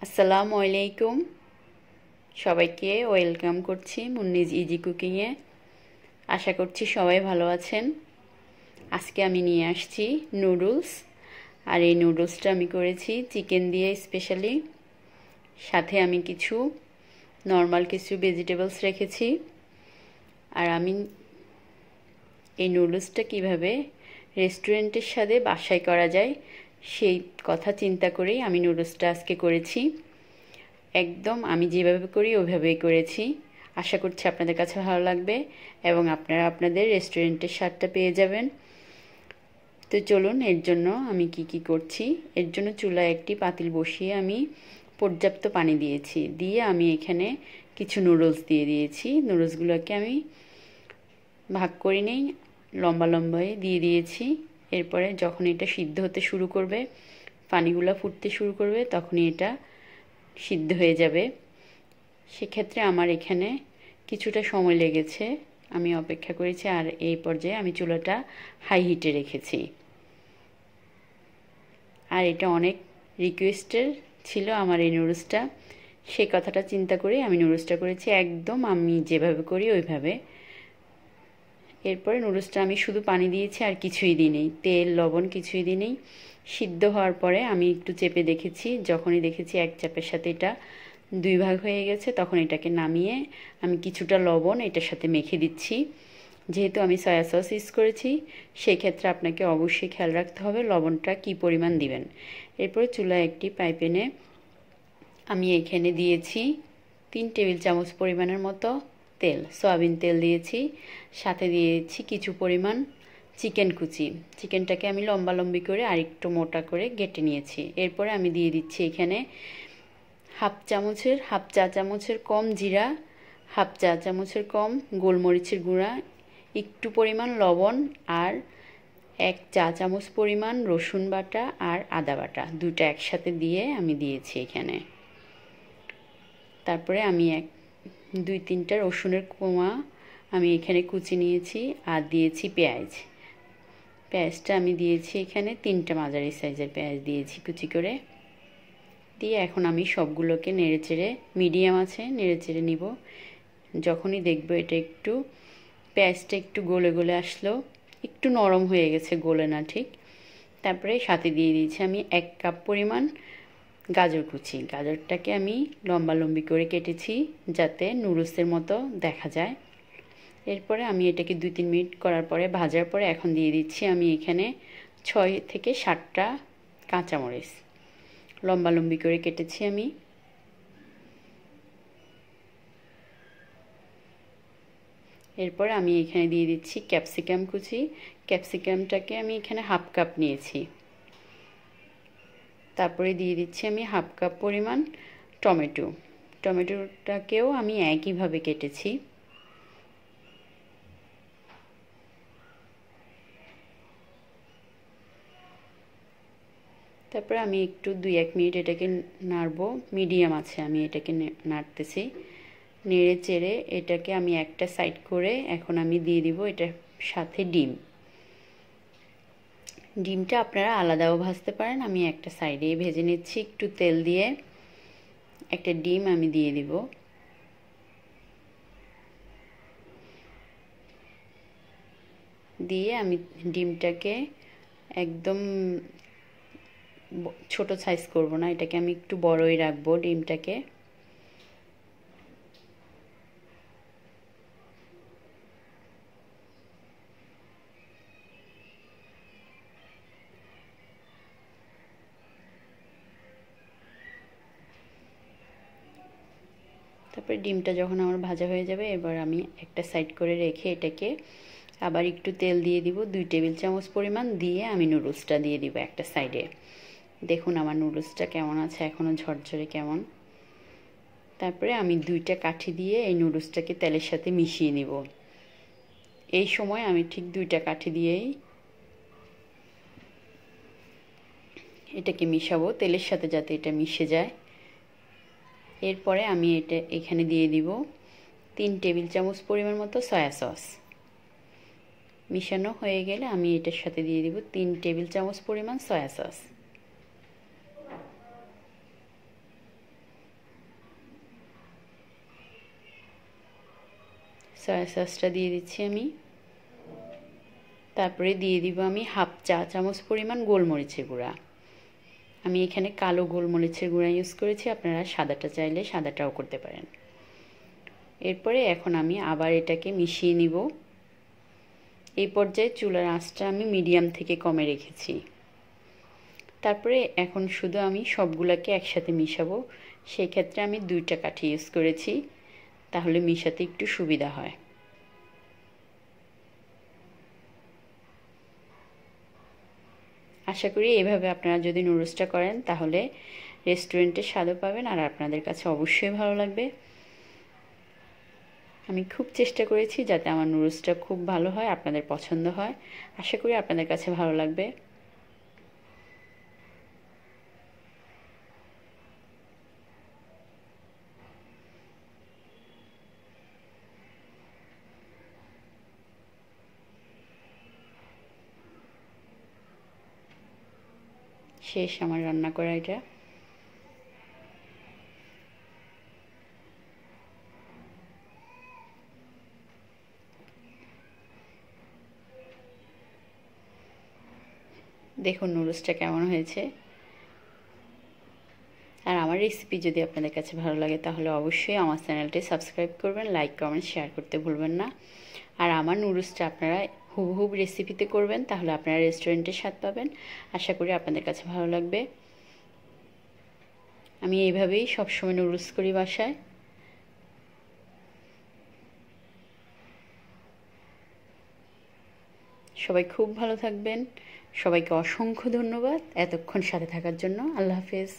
আসসালামু আলাইকুম সবাইকে ওয়েলকাম করছি মুন্নিজ ইজি কুকিংয়ে। আশা করছি সবাই ভালো আছেন। আজকে আমি নিয়ে আসছি নুডলস, আর এই নুডলসটা আমি করেছি চিকেন দিয়ে স্পেশালি। সাথে আমি কিছু নর্মাল কিছু ভেজিটেবলস রেখেছি। আর আমি এই নুডলসটা কিভাবে রেস্টুরেন্টের স্বাদে বাসায় করা যায় সেই কথা চিন্তা করেই আমি নুডলসটা আজকে করেছি। একদম আমি যেভাবে করি ওইভাবেই করেছি। আশা করছি আপনাদের কাছে ভালো লাগবে এবং আপনারা আপনাদের রেস্টুরেন্টের স্বাদটা পেয়ে যাবেন। তো চলুন এর জন্য আমি কি করছি। এর জন্য চুলায় একটি পাতিল বসিয়ে আমি পর্যাপ্ত পানি দিয়েছি, দিয়ে আমি এখানে কিছু নুডলস দিয়ে দিয়েছি। নুডলসগুলোকে আমি ভাগ করে নেই, লম্বা লম্বায় দিয়ে দিয়েছি। এরপরে যখন এটা সিদ্ধ হতে শুরু করবে, পানিগুলো ফুটতে শুরু করবে, তখনই এটা সিদ্ধ হয়ে যাবে। সেক্ষেত্রে আমার এখানে কিছুটা সময় লেগেছে, আমি অপেক্ষা করেছি। আর এই পর্যায়ে আমি চুলাটা হাই হিটে রেখেছি। আর এটা অনেক রিকোয়েস্টের ছিল আমার এই নুডলসটা, সেই কথাটা চিন্তা করে আমি নুডলসটা করেছি একদম আমি যেভাবে করি ওইভাবে। এরপরে নুডলসটা আমি শুধু পানি দিয়েছি, আর কিছুই দিইনি, তেল লবণ কিছুই দিইনি। সিদ্ধ হওয়ার পরে আমি একটু চেপে দেখেছি, যখনই দেখেছি এক চাপের সাথে এটা দুই ভাগ হয়ে গেছে, তখন এটাকে নামিয়ে আমি কিছুটা লবণ এটার সাথে মেখে দিচ্ছি। যেহেতু আমি সয়া সস ইউজ করেছি, সেই ক্ষেত্রে আপনাকে অবশ্যই খেয়াল রাখতে হবে লবণটা কী পরিমাণ দিবেন। এরপরে চুলায় একটি ফ্রাই প্যানে আমি এখানে দিয়েছি 3 টেবিল চামচ পরিমাণের মতো তেল, সয়াবিন তেল দিয়েছি। সাথে দিয়েছি কিছু পরিমাণ চিকেন কুচি। চিকেনটাকে আমি লম্বা লম্বি করে আর একটু মোটা করে কেটে নিয়েছি। এরপরে আমি দিয়ে দিচ্ছি এখানে হাফ চা চামচের কম জিরা, হাফ চা চামচের কম গোলমরিচের গুঁড়া, একটু পরিমাণ লবণ, আর 1 চা চামচ পরিমাণ রসুন বাটা আর আদা বাটা, দুটো একসাথে দিয়ে আমি দিয়েছি এখানে। তারপরে আমি 2-3টা রসুনের কোয়া আমি এখানে কুচি নিয়েছি, আর দিয়েছি পেঁয়াজটা আমি দিয়েছি এখানে 3টা মাঝারি সাইজের পেঁয়াজ দিয়েছি কুচি করে। দিয়ে এখন আমি সবগুলোকে নেড়েচেড়ে, মিডিয়াম আছে নেড়েচেড়ে নিব। যখনই দেখব এটা একটু পেঁয়াজটা একটু গলে গলে আসলো, একটু নরম হয়ে গেছে, গলে না ঠিক, তারপরে সাথে দিয়ে দিয়েছি আমি 1 কাপ পরিমাণ গাজর কুচি। গাজরটাকে আমি লম্বা লম্বি করে কেটেছি যাতে নুডলসের মতো দেখা যায়। এরপরে আমি এটাকে 2-3 মিনিট করার পরে ভাজার পরে এখন দিয়ে দিচ্ছি আমি এখানে 6 থেকে 7টা কাঁচামরিচ লম্বা লম্বি করে কেটেছি আমি। এরপরে আমি এখানে দিয়ে দিচ্ছি ক্যাপসিকাম কুচি। ক্যাপসিকামটাকে আমি এখানে হাফ কাপ নিয়েছি। তারপরে দিয়ে দিচ্ছি আমি হাফ কাপ পরিমাণ টমেটোটাকেও আমি একইভাবে কেটেছি। তারপরে আমি একটু 2-1 মিনিট এটাকে নাড়বো, মিডিয়াম আছে আমি এটাকে নাড়তেছি। নেড়ে চেড়ে এটাকে আমি একটা সাইড করে এখন আমি দিয়ে দিব এটার সাথে ডিমটা আপনারা আলাদাও ভাজতে পারেন, আমি একটা সাইডেই ভেজে নিচ্ছি একটু তেল দিয়ে। একটা ডিম আমি দিয়ে দিব। দিয়ে আমি ডিমটাকে একদম ছোট সাইজ করব না, এটাকে আমি একটু বড়ই রাখবো ডিমটাকে। তারপরে ডিমটা যখন আমার ভাজা হয়ে যাবে, এবার আমি একটা সাইড করে রেখে এটাকে আবার একটু তেল দিয়ে দিব 2 টেবিল চামচ পরিমাণ, দিয়ে আমি নুডলসটা দিয়ে দিব একটা সাইডে। দেখুন আমার নুডলসটা কেমন আছে, এখনও ঝরঝরে কেমন। তারপরে আমি 2টা কাঠি দিয়ে এই নুডলসটাকে তেলের সাথে মিশিয়ে নিব। এই সময় আমি ঠিক 2টা কাঠি দিয়েই এটাকে মিশাবো তেলের সাথে, যাতে এটা মিশে যায়। এরপরে আমি এখানে দিয়ে দিব 3 টেবিল চামচ পরিমাণ মতো সয়া সস। মিশানো হয়ে গেলে আমি এটার সাথে দিয়ে দিব 3 টেবিল চামচ পরিমাণ সয়া সস। সয়া সসটা দিয়ে দিচ্ছি আমি। তারপরে দিয়ে দিব আমি হাফ চা চামচ পরিমাণ গোলমরিচের গুঁড়া। আমি এখানে কালো গোলমরিচের গুঁড়া ইউজ করেছি, আপনারা সাদাটা চাইলে সাদাটাও করতে পারেন। এরপরে এখন আমি আবার এটাকে মিশিয়ে নিব। এই পর্যায়ে চুলার আঁচটা আমি মিডিয়াম থেকে কমে রেখেছি। তারপরে এখন শুধু আমি সবগুলোকে একসাথে মিশাবো। সেই ক্ষেত্রে আমি 2টা কাঠি ইউজ করেছি, তাহলে মিশাতে একটু সুবিধা হয়। আশা করি এভাবে আপনারা যদি নুডলসটা করেন তাহলে রেস্টুরেন্টের স্বাদও পাবেন আর আপনাদের কাছে অবশ্যই ভালো লাগবে। আমি খুব চেষ্টা করেছি যাতে আমার নুডলসটা খুব ভালো হয়, আপনাদের পছন্দ হয়। আশা করি আপনাদের কাছে ভালো লাগবে। শেষ আমার রান্না করা এটা। দেখুন নুডলসটা কেমন হয়েছে। আর আমার রেসিপি যদি আপনাদের কাছে ভালো লাগে তাহলে অবশ্যই আমার চ্যানেলটি সাবস্ক্রাইব করবেন, লাইক কমেন্ট শেয়ার করতে ভুলবেন না। আর আমার নুডলসটা আপনারা হুবহুব রেসিপিতে করবেন, তাহলে আপনারা রেস্টুরেন্টের স্বাদ পাবেন। আশা করি আপনাদের কাছে ভালো লাগবে। আমি এইভাবেই সবসময় নুডলস করি বাসায়। সবাই খুব ভালো থাকবেন। সবাইকে অসংখ্য ধন্যবাদ এতক্ষণ সাথে থাকার জন্য। আল্লাহ হাফেজ।